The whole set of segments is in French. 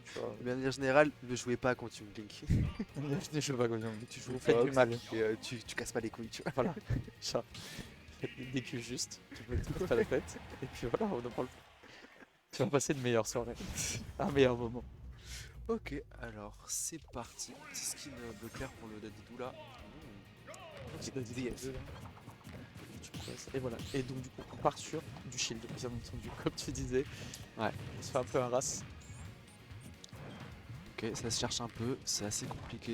tu vois. De manière générale, ne jouez pas contre Young Link. Ne joue pas comme ça, tu joues, faites du mal. Et tu casses pas les couilles, tu vois. Voilà, ça. Faites des culs justes, tu peux tout à la fête. Et puis voilà, on en parle. Tu vas passer de meilleures soirées. Un meilleur moment. Ok, alors c'est parti. Petit skin bleu clair pour le Dadidou là. C'est la DF. Tu presses, et voilà. Et donc du coup, on part sur du shield, bien entendu, comme tu disais. Ouais. On se fait un peu un race. Ok, ça se cherche un peu, c'est assez compliqué.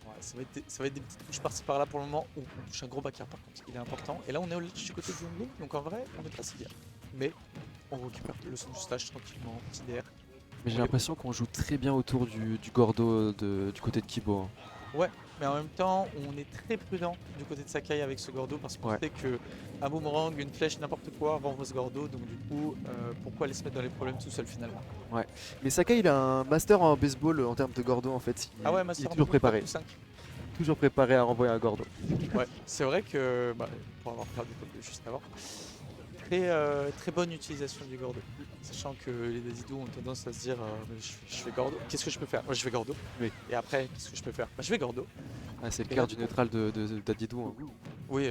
Ouais, ça va être des petites touches par-ci par-là pour le moment. On touche un gros backer par contre, il est important. Et là, on est au ledge du côté du Young Link, donc en vrai, on est pas si bien. Mais on récupère le son du stage tranquillement, petit DR. Mais j'ai On est- l'impression qu'on joue très bien autour du Gordo du côté de Kibo, hein. Ouais, mais en même temps, on est très prudent du côté de Sakai avec ce Gordo parce qu'on Ouais. sait que un boomerang, une flèche, n'importe quoi renvoie ce Gordo. Donc du coup, pourquoi aller se mettre dans les problèmes tout seul finalement? Ouais. Mais Sakai il a un master en baseball en termes de Gordo en fait. Ah ouais, Il est Master toujours Baseball, préparé. 4+5. Toujours préparé à renvoyer un Gordo. Ouais, c'est vrai que, bah, pour avoir perdu juste avant, très bonne utilisation du Gordo. Sachant que les Dadidou ont tendance à se dire mais je fais Gordo, qu'est-ce que je peux faire? Moi je vais Gordo. Oui. Et après, qu'est-ce que je peux faire? Bah, je vais Gordo. Ah, c'est le Et là, cœur du du coup, neutral de Dadidou, hein. oui,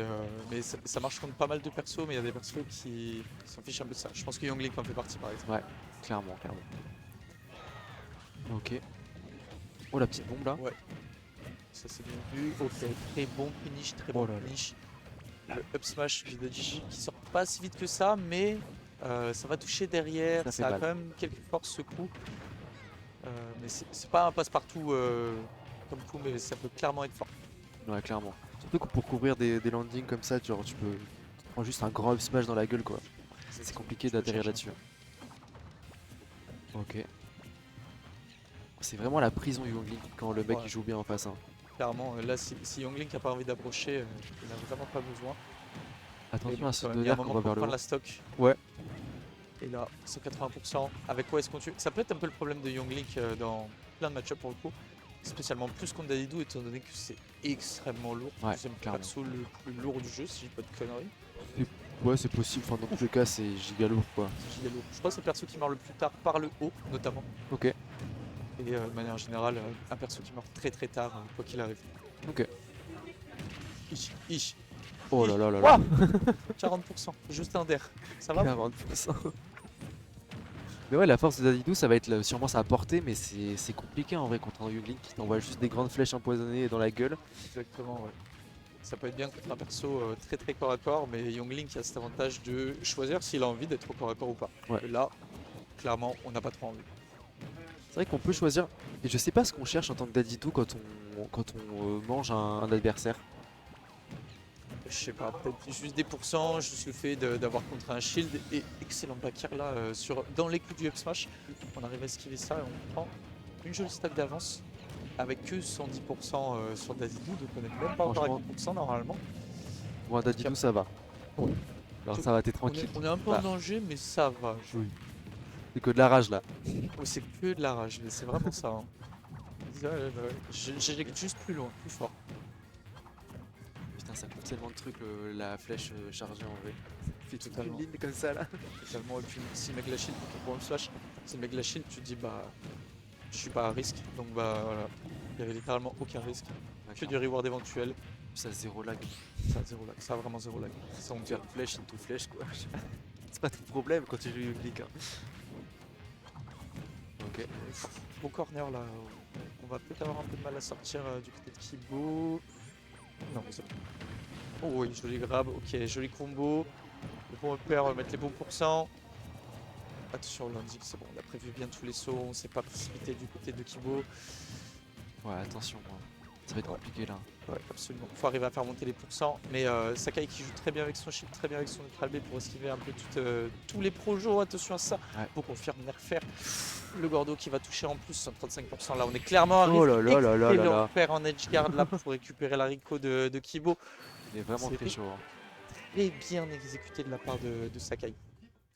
mais ça marche contre pas mal de persos, mais il y a des persos qui s'en fichent un peu de ça. Je pense que Young Link en fait partie par exemple. Ouais, clairement, clairement. Ok. Oh la petite bombe là. Ouais, ça c'est bien vu. Ok, très bon finish, très bon Oh là là. finish. Le up smash de Digi qui sort pas si vite que ça, mais ça va toucher derrière, Ça fait ça a mal. quand même quelques forces ce coup. Mais c'est pas un passe-partout comme coup, mais ça peut clairement être fort. Ouais, clairement. Surtout que pour couvrir des landings comme ça, genre tu prends juste un grand up smash dans la gueule quoi. C'est compliqué Tu peux d'atterrir chercher un là-dessus. Ok. C'est vraiment la prison Young Link quand le mec Ouais. il joue bien en face, hein. Clairement, là, si Younglink a pas envie d'approcher, il n'a vraiment pas besoin. Mais Attention bon, à ce quand même, il y a un donner qu'on moment va pour vers le prendre haut. la stock. Ouais. Et là, 180%. Avec quoi est-ce qu'on tue? Ça peut être un peu le problème de Younglink dans plein de match-ups pour le coup. Spécialement plus contre Dadidou, étant donné que c'est extrêmement lourd. Ouais, Deuxième clairement. perso le plus lourd du jeu, si je dis pas de conneries. Ouais, c'est possible. Enfin, dans tous les cas, c'est giga lourd quoi. C'est giga lourd. Je crois que c'est le perso qui meurt le plus tard par le haut, notamment. Ok. Et de manière générale, un perso qui meurt très très tard, quoi qu'il arrive. Ok. Ich. Oh là là là là. Ouah 40%, juste un der. Ça va? 40%. Mais ouais, la force de Dadidou, ça va être sûrement sa portée, mais c'est compliqué en vrai contre un Young Link qui t'envoie juste des grandes flèches empoisonnées dans la gueule. Exactement, ouais. Ça peut être bien contre un perso très très corps à corps, mais Younglink a cet avantage de choisir s'il a envie d'être au corps à corps ou pas. Ouais. Et là, clairement, on n'a pas trop envie. C'est vrai qu'on peut choisir. Et je sais pas ce qu'on cherche en tant que Dadidou quand on mange un adversaire. Je sais pas, peut-être juste des pourcents, juste le fait d'avoir contre un shield et excellent backer là dans les coups du up smash. On arrive à esquiver ça et on prend une jolie stack d'avance avec que 110% sur Dadidou, donc on n'est même pas encore à Franchement, 10% normalement. pour un Dadidou, ça va. Ouais. Alors ça va, t'es On est, tranquille. on est un peu en Bah, danger, mais ça va. oui. C'est que de la rage là. Oh, c'est que de la rage, mais c'est vraiment ça, hein. J'éjecte juste plus loin, plus fort. Putain, ça coûte tellement de trucs la flèche chargée en vrai. Fait toute Totalement. une ligne comme ça là. Totalement. Et puis si le mec la shield pour un slash, si le mec la shield, tu te dis bah je suis pas à risque. Donc bah voilà. Il y avait littéralement aucun risque. Que du reward éventuel. Ça zéro lag. Ça a zéro lag. Ça a vraiment zéro lag. Ça on Faire dirait. flèche, une tout flèche quoi. C'est pas ton problème quand tu joues Young Link, hein. Ok. Bon corner là. On va peut-être avoir un peu de mal à sortir du côté de Kibo. Non, c'est bon. Oh oui, joli grab. Ok, joli combo. Le bon repère, on va mettre les bons pourcents. Attention au landing, c'est bon, on a prévu bien tous les sauts, on s'est pas précipité du côté de Kibo. Ouais, attention, moi. Ça va être compliqué là. Ouais, absolument. Faut arriver à faire monter les pourcents. Mais Sakai qui joue très bien avec son shield, très bien avec son neutral B pour esquiver un peu tous les projos. Attention à ça. Ouais. Pour confirmer refaire. Le Gordo qui va toucher en plus 135%. Là, on est clairement à Oh risque. là là là là Et là le là. repère en edge guard là pour récupérer la Rico de Kibo. Il est vraiment C'est très chaud, hein. très bien exécuté de la part de Sakai.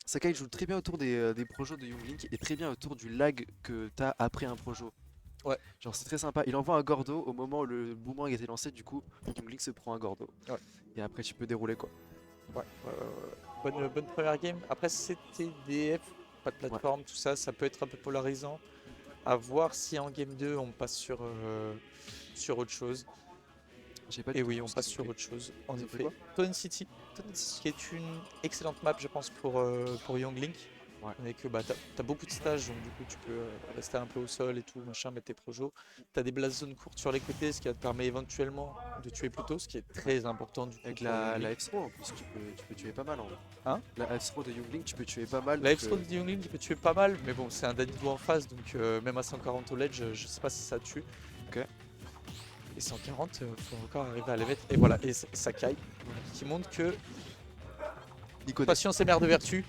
Sakai joue très bien autour des projos de Young Link et très bien autour du lag que t'as après un projo. Ouais. Genre c'est très sympa. Il envoie un Gordo au moment où le boomerang était lancé, du coup Young Link se prend un Gordo. Ouais. Et après tu peux dérouler quoi. Ouais, bonne première game. Après, c'était DF pas de plateforme, tout ça, ça peut être un peu polarisant. À voir si en game 2 on passe sur autre chose. J'ai pas Et du tout oui, on ce passe qu'ils sur ont autre chose, en Ils ont fait effet. quoi? Town City, qui est une excellente map, je pense, pour Young Link. Ouais. Avec bah, t'as beaucoup de stages, donc du coup tu peux rester un peu au sol et tout, machin, mettre tes projos. T'as des blast zones courtes sur les côtés, ce qui va te permet éventuellement de tuer plus tôt, ce qui est très important du coup Avec pour Young la Link. F-Throw en plus, tu peux tuer pas mal en vrai. Hein? La F-Throw de Youngling, tu peux tuer pas mal. La Donc, F-Throw de Young Link il peut tuer pas mal, mais bon, c'est un Danidou en face, donc même à 140 au ledge, je sais pas si ça tue. Ok. Et 140, faut encore arriver à les mettre. Et voilà, et Sakai, qui montre que Nico patience est mère de vertu.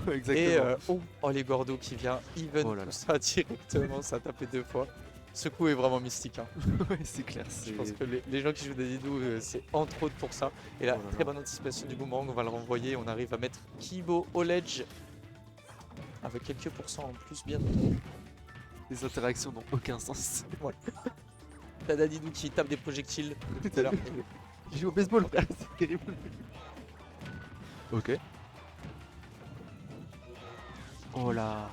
Et Exactement. oh, les Gordo qui vient even Oh là tout là. ça directement, ça a tapé 2 fois. Ce coup est vraiment mystique, hein. Ouais, c'est clair. Je pense que les gens qui jouent Dadidou, c'est entre autres pour ça. Et là, Oh là très là. bonne anticipation du boomerang, on va le renvoyer. On arrive à mettre Kibo au ledge avec quelques pourcents en plus, bien entendu. Les interactions n'ont aucun sens. T'as Dadidou qui tape des projectiles depuis tout à l'heure. Il joue au baseball, frère, c'est terrible. Ok. Oh là.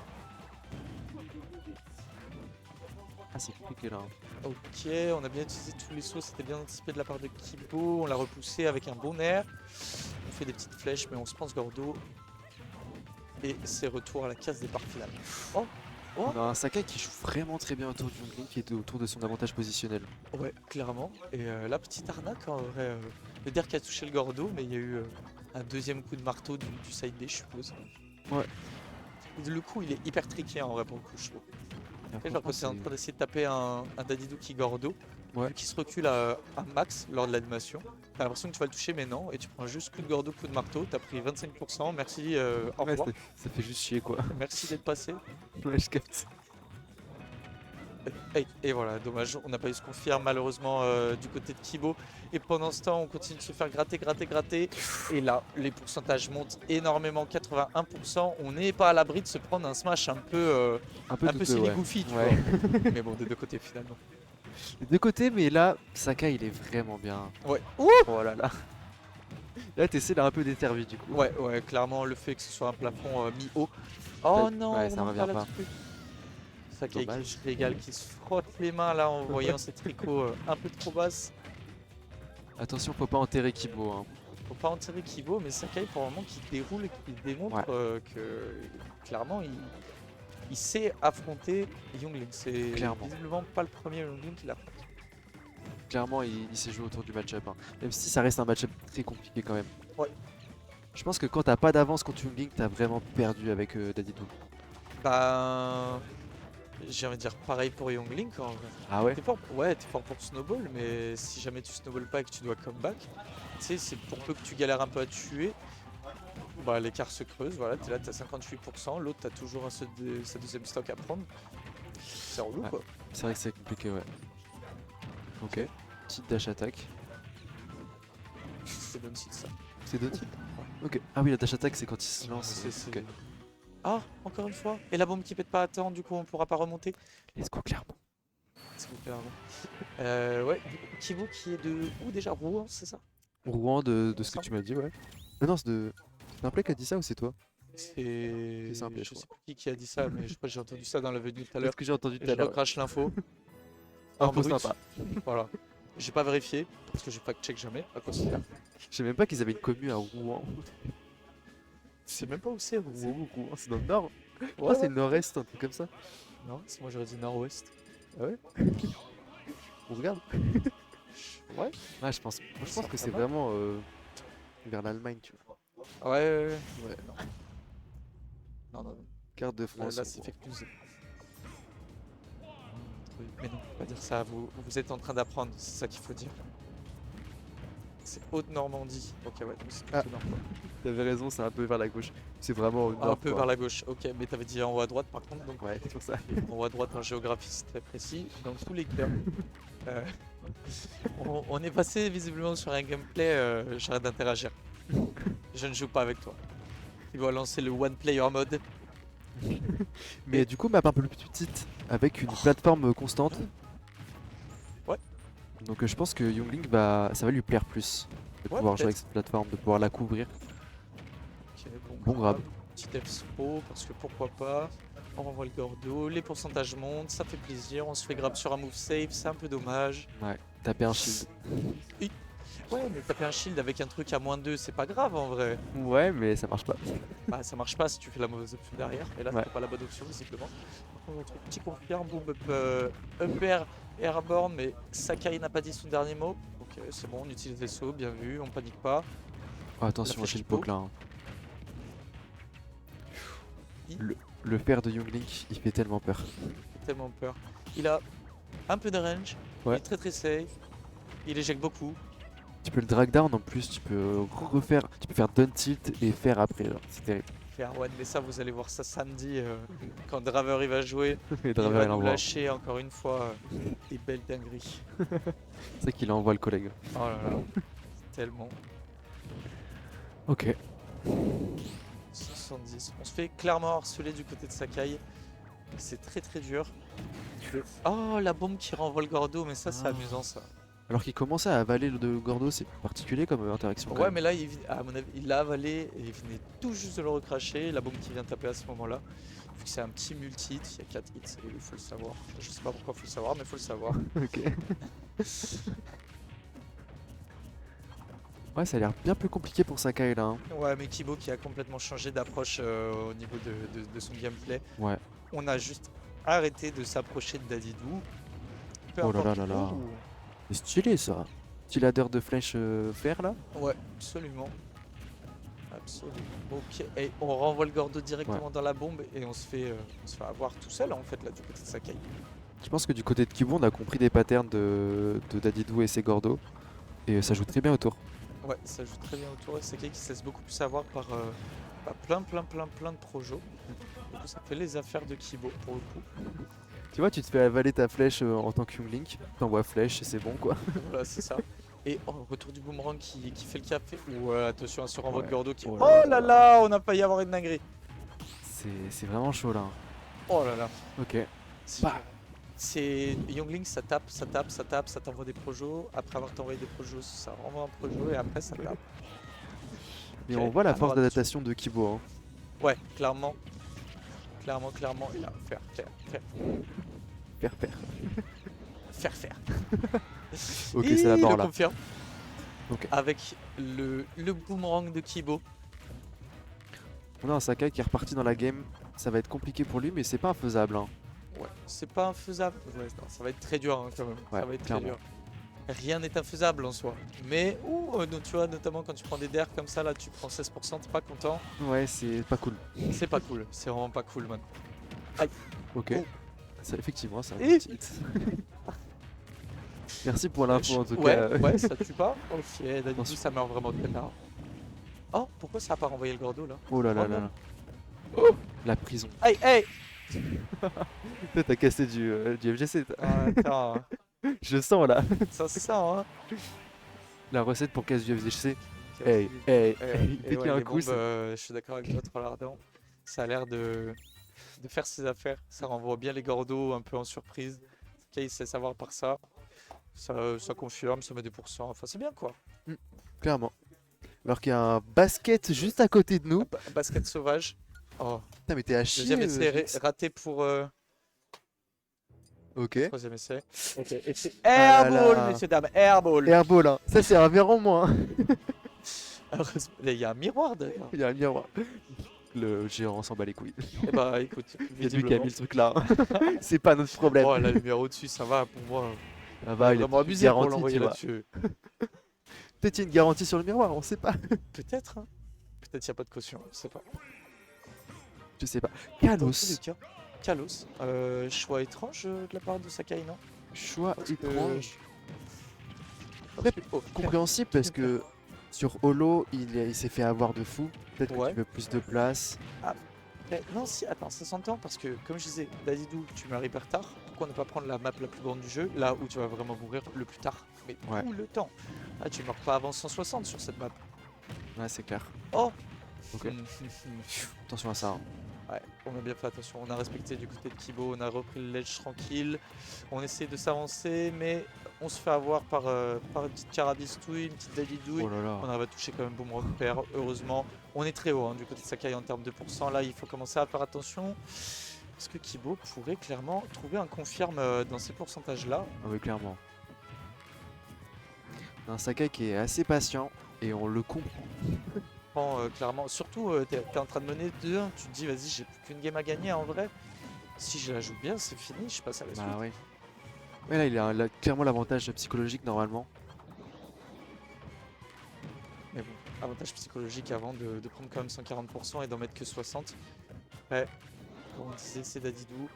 Ah, c'est compliqué là. Ok, on a bien utilisé tous les sauts, c'était bien anticipé de la part de Kibo. On l'a repoussé avec un bon air. On fait des petites flèches, mais on se pense Gordo. Et c'est retour à la case départ finale. Oh, oh. On a un Sakai qui joue vraiment très bien autour du Youngling, qui est autour de son avantage positionnel. Ouais, clairement. Et la petite arnaque, en vrai, le der qui a touché le Gordo, mais il y a eu un deuxième coup de marteau du side B, je suppose. Ouais. Et le coup, il est hyper tricky en vrai pour le coup, je trouve. Et Genre quand t'es en train d'essayer de taper un Dadidou qui Gordo, Ouais. vu qu'il se recule à max lors de l'animation, t'as l'impression que tu vas le toucher, mais non, et tu prends juste coup de Gordo, coup de marteau, t'as pris 25%, merci, au Ouais, revoir, ça fait juste chier quoi. merci d'être passé. Ouais, je capte. Et voilà, dommage, on n'a pas eu ce qu'on confirme malheureusement du côté de Kibo. Et pendant ce temps, on continue de se faire gratter, gratter, gratter. Et là, les pourcentages montent énormément, 81%. On n'est pas à l'abri de se prendre un smash un peu douteux, silly ouais. goofy, tu Ouais. vois. Mais bon, des deux côtés finalement. Les deux côtés, mais là, Sakai il est vraiment bien. Ouais. Oh là là. Là, t'essaies d'un un peu détervé du coup. Ouais, ouais, clairement, le fait que ce soit un plafond mi-haut. Oh non, ouais, on ça remonte revient pas pas. là-dessus. Sakai Dommage. qui se régale, qui se frotte les mains là en voyant ses tricots un peu trop basses. Attention, faut pas enterrer Kibo. Hein. Faut pas en tirer Kibo, mais Sakai pour le moment qui déroule et qui démontre Ouais. que clairement il sait affronter Youngling. C'est Clairement. visiblement pas le premier Youngling qu'il affronte. Clairement, il s'est joué autour du match-up. Hein. Même si ça reste un match-up très compliqué quand même. Ouais. Je pense que quand t'as pas d'avance contre Youngling, t'as vraiment perdu avec Dadidou. Bah, j'ai envie de dire pareil pour Youngling en vrai. Ah ouais. T'es fort, ouais, t'es fort pour snowball, mais si jamais tu snowball pas et que tu dois comeback, tu sais, c'est pour peu que tu galères un peu à tuer, bah l'écart se creuse, voilà, t'es là, t'as 58%, l'autre t'as toujours sa deuxième stock à prendre. C'est relou Ouais. quoi. C'est vrai que c'est compliqué, ouais. Ok. Petite dash attack. C'est bon site ça. C'est deux types. Ok. Ah oui, la dash attack, c'est quand il se lance. C'est- Ok. Ah, encore une fois. Et la bombe qui pète pas à temps, du coup on pourra pas remonter. Let's go, clairement. C'est bon, clairement. Ouais, du coup, Kibo qui est de où déjà? Rouen, c'est ça? Rouen de ce que tu m'as dit, ouais. Non, c'est de. C'est un play qui a dit ça ou c'est toi? C'est. simple, je Je sais crois. plus qui a dit ça, mais je crois que j'ai entendu ça dans la venue tout à l'heure. Est-ce que j'ai entendu tout à Je l'heure? recrache l'info. Un En peu brut. sympa. Voilà. J'ai pas vérifié, parce que j'ai pas check jamais, à quoi c'est. Je sais même pas qu'ils avaient une commune à Rouen. Je sais même pas où c'est, C'est Rouen. où Rouen? C'est dans le nord? Ouais, C'est le nord-est, un truc comme ça. Non, moi j'aurais dit nord-ouest. On regarde. Ouais. Ah, je pense Ça que va c'est pas. vraiment vers l'Allemagne, tu vois. Ouais. Ouais. Non. Carte de Là, France. là en c'est gros. fake news. Mais non, faut pas dire ça, vous êtes en train d'apprendre, c'est ça qu'il faut dire. C'est Haute-Normandie. Ok, ouais, donc c'est plutôt Ah. nord, quoi. T'avais raison, c'est un peu vers la gauche. C'est vraiment au nord. Un peu vers la gauche, ok, mais t'avais dit en haut à droite par contre, donc Ouais, c'est pour ça. en haut à droite en géographie c'est très précis. Dans tous les cas, euh, on est passé visiblement sur un gameplay, j'arrête d'interagir. Je ne joue pas avec toi. Il va lancer le one player mode. Mais du coup, map un peu plus petite, avec une plateforme constante. Ouais. Donc je pense que Youngling ça va lui plaire plus de Ouais, pouvoir jouer avec peut-être. cette plateforme, de pouvoir la couvrir. Ok, Bon grab. petit expo, parce que pourquoi pas. On renvoie le Gordo, les pourcentages montent, ça fait plaisir, on se fait grab sur un move safe, c'est un peu dommage. Ouais, taper un shield. Ouais, mais taper un shield avec un truc à -2, c'est pas grave en vrai. Ouais, mais ça marche pas. Bah ça marche pas si tu fais la mauvaise option derrière, et là Ouais. c'est pas la bonne option visiblement. Donc on retrouve petit confirme, boom up, up air, airborne, mais Sakai n'a pas dit son dernier mot. Ok, c'est bon, on utilise vaisseau, bien vu, on panique pas. Oh, attention, flèche j'ai le hypo. poke là. Hein. Il Le fer de Younglink, il fait tellement peur. fait tellement peur. Il a un peu de range, il Ouais. est très safe, il éjecte beaucoup. Tu peux le drag down en plus, tu peux refaire, tu peux faire down tilt et faire après, genre, c'est terrible. Faire one, mais ça vous allez voir ça samedi quand Draver il va jouer. Et Il Draver, va il nous envoie. lâcher encore une fois des belles dingueries. C'est ça qu'il envoie le collègue. Oh là là, tellement. Ok. 70. On se fait clairement harceler du côté de Sakai. C'est très dur. Oh, la bombe qui renvoie le Gordo, mais ça c'est Ah. amusant ça. Alors qu'il commençait à avaler le de Gordo, c'est particulier comme interaction. quand Ouais, même. mais là, à mon avis, il l'a avalé et il venait tout juste de le recracher. La bombe qui vient taper à ce moment-là. Vu que c'est un petit multi-hit, il y a 4 hits, et il faut le savoir. Je sais pas pourquoi il faut le savoir, mais il faut le savoir. Ok. Ouais, ça a l'air bien plus compliqué pour Sakai là. Hein. Ouais, mais Kibo qui a complètement changé d'approche au niveau de son gameplay. Ouais. On a juste arrêté de s'approcher de Dadidou. Peu Oh là importe là là où. là. C'est stylé ça. Petit ladder de flèche fer là. Ouais, absolument. Absolument. Ok, et on renvoie le Gordo directement dans la bombe et on se fait avoir tout seul en fait là du côté de Sakai. Je pense que du côté de Kibo, on a compris des patterns de Dadidou et ses Gordo. Et ça joue très bien autour. Ouais, ça joue très bien autour et Sakai qui se laisse beaucoup plus avoir par plein de projos. Du coup ça fait les affaires de Kibo pour le coup. Tu vois, tu te fais avaler ta flèche en tant que Younglink. T'envoies flèche et c'est bon quoi. Voilà, c'est ça. Et retour du boomerang qui fait le café. Ouais, attention à ce renvoi de Ouais. Gordo qui... Oh Oh là là là, on a failli avoir une dinguerie. C'est vraiment chaud là. Oh là là. Ok. Bah. C'est Younglink, ça tape, ça t'envoie des projos. Après avoir t'envoyé des projos, ça renvoie un projo et après ça tape. Mais Ok, on voit la alors, force d'adaptation de Kibo. Hein. Ouais, clairement. Clairement. Et là, faire. Faire. Ok, Et c'est la il barre le là. confirme. Ok. Avec le boomerang de Kibo. On a un Sakai qui est reparti dans la game. Ça va être compliqué pour lui, mais c'est pas infaisable. Hein. Ouais, c'est pas infaisable. Ouais, non, ça va être très dur hein, quand même. Ouais, Ça va être clairement. très dur. Rien n'est infaisable en soi. Mais, donc, tu vois, notamment quand tu prends des DR comme ça, là, tu prends 16%, t'es pas content. Ouais, c'est pas cool. C'est pas cool. C'est vraiment pas cool, man. Ok. Oh. Ça, effectivement, ça. Et- Merci pour l'info en tout ouais, cas. ouais, ça tue pas. Ok, là, du coup, Attention. ça meurt vraiment très tard. Oh, pourquoi ça a pas renvoyé le Gordo là? Oh là là Oh là non. là. La prison. Hey! Toi, t'as cassé du FGC. toi. Ah, attends, Je sens là. ça se sent, hein. La recette pour casse du FGC. Ok, Hey, hey, Et hey. Dès qu'il y a un les coup, bombes, c'est- je suis d'accord avec toi, Trollardant. Ça a l'air de faire ses affaires. Ça renvoie bien les Gordos un peu en surprise. Ok, il sait savoir par ça. Ça confirme, ça met des pourcents. Enfin, c'est bien quoi. clairement. Alors qu'il y a un basket juste à côté de nous. Basket sauvage. Oh, Putain, mais t'es à chier. deuxième essai Jinx. raté pour Ok. troisième essai. Ok, et c'est Ah là airball, là. messieurs dames, airball. Airball, hein. Ça, c'est un verre en moins. Hein. Heureusement, il y a un miroir derrière. Il y a un miroir. Le géant s'en bat les couilles. Eh bah écoute, Il y a lui qui a visiblement. mis le truc là. C'est pas notre problème. Oh, la lumière au-dessus, ça va pour moi. Ah bah, il a Vraiment une abusé pour garantie, l'envoyer tu vois. là-dessus. Peut-être il y a une garantie sur le miroir, on sait pas. Peut-être, hein. Peut-être qu'il n'y a pas de caution, je sais pas. Je sais pas. Dans Kalos. tous les cas, Kalos. Choix étrange de la part de Sakai, non? Choix Parce que- étrange. Après, oh, Compréhensible parce que sur Holo, il s'est fait avoir de fou. Peut-être que Ouais. tu veux plus de place. non, si, attends, ça s'entend parce que, comme je disais, Dadidou, tu meurs hyper tard. Pourquoi ne pas prendre la map la plus grande du jeu, là où tu vas vraiment mourir le plus tard? Mais Ouais. tout le temps. Ah, tu meurs pas avant 160 sur cette map. Ouais, c'est clair. Oh Ok. Attention à ça. Hein. On a bien fait attention, on a respecté du côté de Kibo, on a repris le ledge tranquille. On essaie de s'avancer, mais on se fait avoir par une petite carabistouille, une petite dadidouille. Oh là là. On arrive à toucher quand même Boomerang Pair, heureusement. On est très haut hein, du côté de Sakai en termes de pourcent. Là, il faut commencer à faire attention. Parce que Kibo pourrait clairement trouver un confirme dans ces pourcentages-là. Ah oui, clairement. Un Sakai qui est assez patient et on le comprend. Clairement, surtout t'es en train de mener 2-1, tu te dis vas-y j'ai plus qu'une game à gagner en vrai. Si je la joue bien c'est fini, je passe à la suite. Bah oui. Mais là, il a clairement l'avantage psychologique normalement. Mais bon, avantage psychologique avant de prendre quand même 140% et d'en mettre que 60. Ouais, comme on disait c'est Dadidou.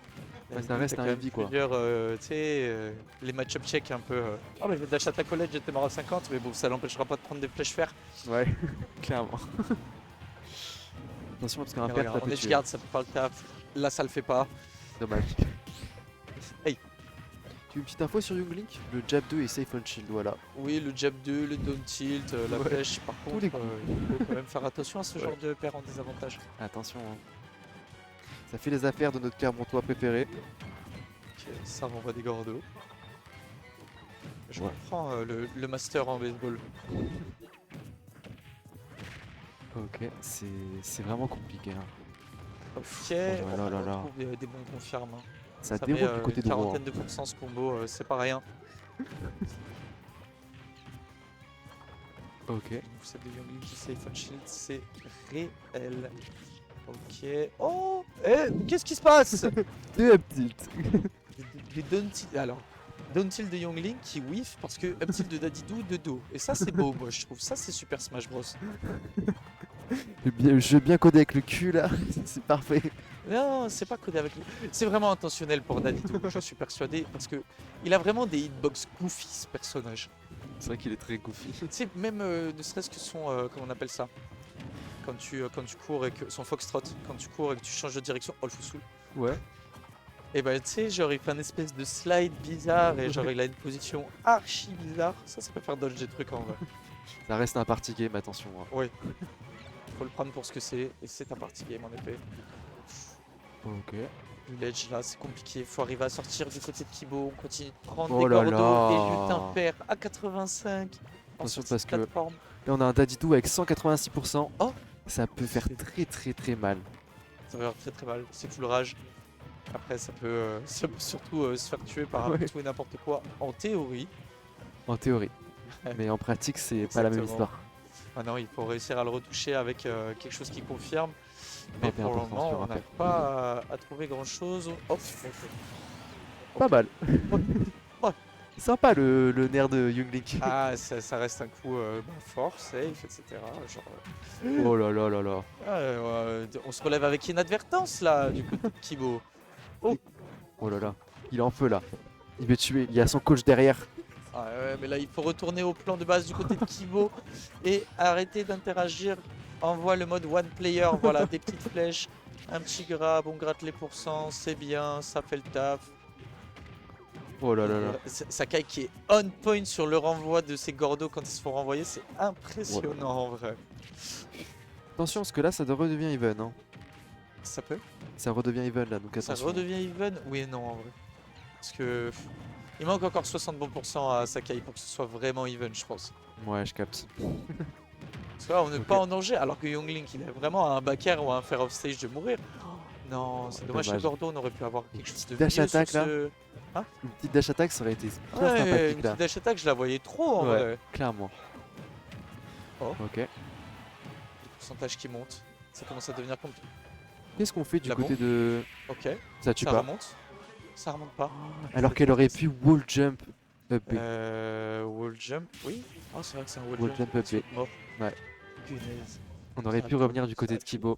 Ouais, ça reste t'as un quand même heavy, quoi. plusieurs, tu sais, les match-up check un peu. Oh mais dash attack college j'étais mort à 50 mais bon ça l'empêchera pas de prendre des flèches fer. Ouais, clairement. Attention parce qu'un Mais père regarde, ça en peut edge tuer. guard ça peut pas le taf. Là ça le fait pas. Dommage. Hey. Tu veux une petite info sur Younglink? Le jab 2 est safe on shield, voilà. Oui, le jab 2, le down tilt, la Ouais. flèche, par Tous contre, les coups. il faut quand même faire attention à ce Ouais. genre de paire en désavantage. Attention, hein. Ça fait les affaires de notre Clermontois préféré. Ok, ça renvoie des gordos. Je Ouais. comprends le master en baseball. Ok, c'est vraiment compliqué, hein. Ok, là on là là là. retrouve des bons confirmes. Hein. Ça Ça déroule met du côté une de Rouen. quarantaine de pourcents ce combo, c'est pas rien. Ok. Vous savez, Young qui safe on shield, c'est réel. Ok. Oh qu'est-ce qui se passe? Deux up tilt. Les down tilt. Alors, down tilt de Youngling qui whiff parce que up tilt de Dadidou de dos. Et ça, c'est beau, moi, je trouve. Ça, c'est Super Smash Bros. Je vais bien coder avec le cul là, c'est parfait. Non, c'est pas codé avec lui. C'est vraiment intentionnel pour Dadidou, je suis persuadé. Parce que il a vraiment des hitbox goofy, ce personnage. C'est vrai qu'il est très goofy. Tu sais, même ne serait-ce que son. Comment on appelle ça? Quand tu cours et que. Son foxtrot. Quand tu cours et que tu changes de direction. Oh, le fou saoul. Ouais. Et bah, tu sais, genre, il fait un espèce de slide bizarre et genre, il a une position archi bizarre. Ça peut faire dodge des trucs en vrai. Ça reste un party game, attention. Hein. Oui. Faut le prendre pour ce que c'est. Et c'est un party game en effet. Ok. Le ledge là, c'est compliqué. Faut arriver à sortir du côté de Kibo. On continue de prendre Oh des là gordos, là. des lutins pairs à 85. Attention Ensuite, parce cette que- plateforme. Là on a un Dadidou avec 186%. Oh. Ça peut faire très très mal. Ça va faire très très mal. C'est full rage. Après, ça peut surtout se faire tuer par Ouais. tout et n'importe quoi en théorie. En théorie. Ouais. Mais en pratique c'est pas la même Exactement. histoire. Maintenant, il faut réussir à le retoucher avec quelque chose qui confirme. Mais 21% pour le moment, sur on un n'arrive fait. pas à trouver grand chose. Oh, Pas mal. Ouais. Sympa le nerf de Younglink. Ah, ça reste un coup fort, safe, etc. Genre, Oh là là là là. on se relève avec inadvertance là, du côté de Kibo. Oh là là. Il est en feu là. Il veut tuer. Il y a son coach derrière. Ah ouais, mais là, il faut retourner au plan de base du côté de Kibo et arrêter d'interagir. Envoie le mode one player, voilà, des petites flèches, un petit grab, on gratte les pourcents, c'est bien, ça fait le taf. Oh là là là. Sakai qui est on point sur le renvoi de ses gordos quand ils se font renvoyer, c'est impressionnant en vrai. Attention parce que là ça redevient even. Hein. Ça peut? Ça redevient even là donc Ça attention. redevient even? Oui et non en vrai. Parce que il manque encore 60 bons pourcents à Sakai pour que ce soit vraiment even, je pense. Ouais je capte. Parce que là, on n'est Ok. pas en danger, alors que Younglink, il a vraiment un back air ou un fair off stage de mourir. Oh, non, c'est dommage que dommage. Gordo, on aurait pu avoir quelque chose de Dash mieux sur attack, là. ce... Une petite dash attack ça aurait été bien Ouais, une sympathique là. petite dash attack, je la voyais trop en Ouais. vrai. Clairement. Oh. Ok. Le pourcentage qui monte, ça commence à devenir compliqué. Qu'est-ce qu'on fait du La côté de... Ok, Ça tue ça pas. remonte. Ça remonte pas. Alors qu'elle aurait pu wall jump up B. Wall jump, oui. Oh, c'est vrai que c'est un wall, Wall jump up B. Mort. Ouais. Punaise. On aurait ça pu a revenir tout, du côté ça a de Kibo.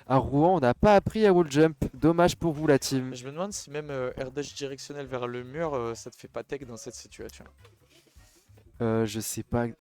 À Rouen, on n'a pas appris à wall jump. Dommage pour vous la team. Je me demande si même air dash directionnel vers le mur, ça te fait pas tech dans cette situation. Je sais pas.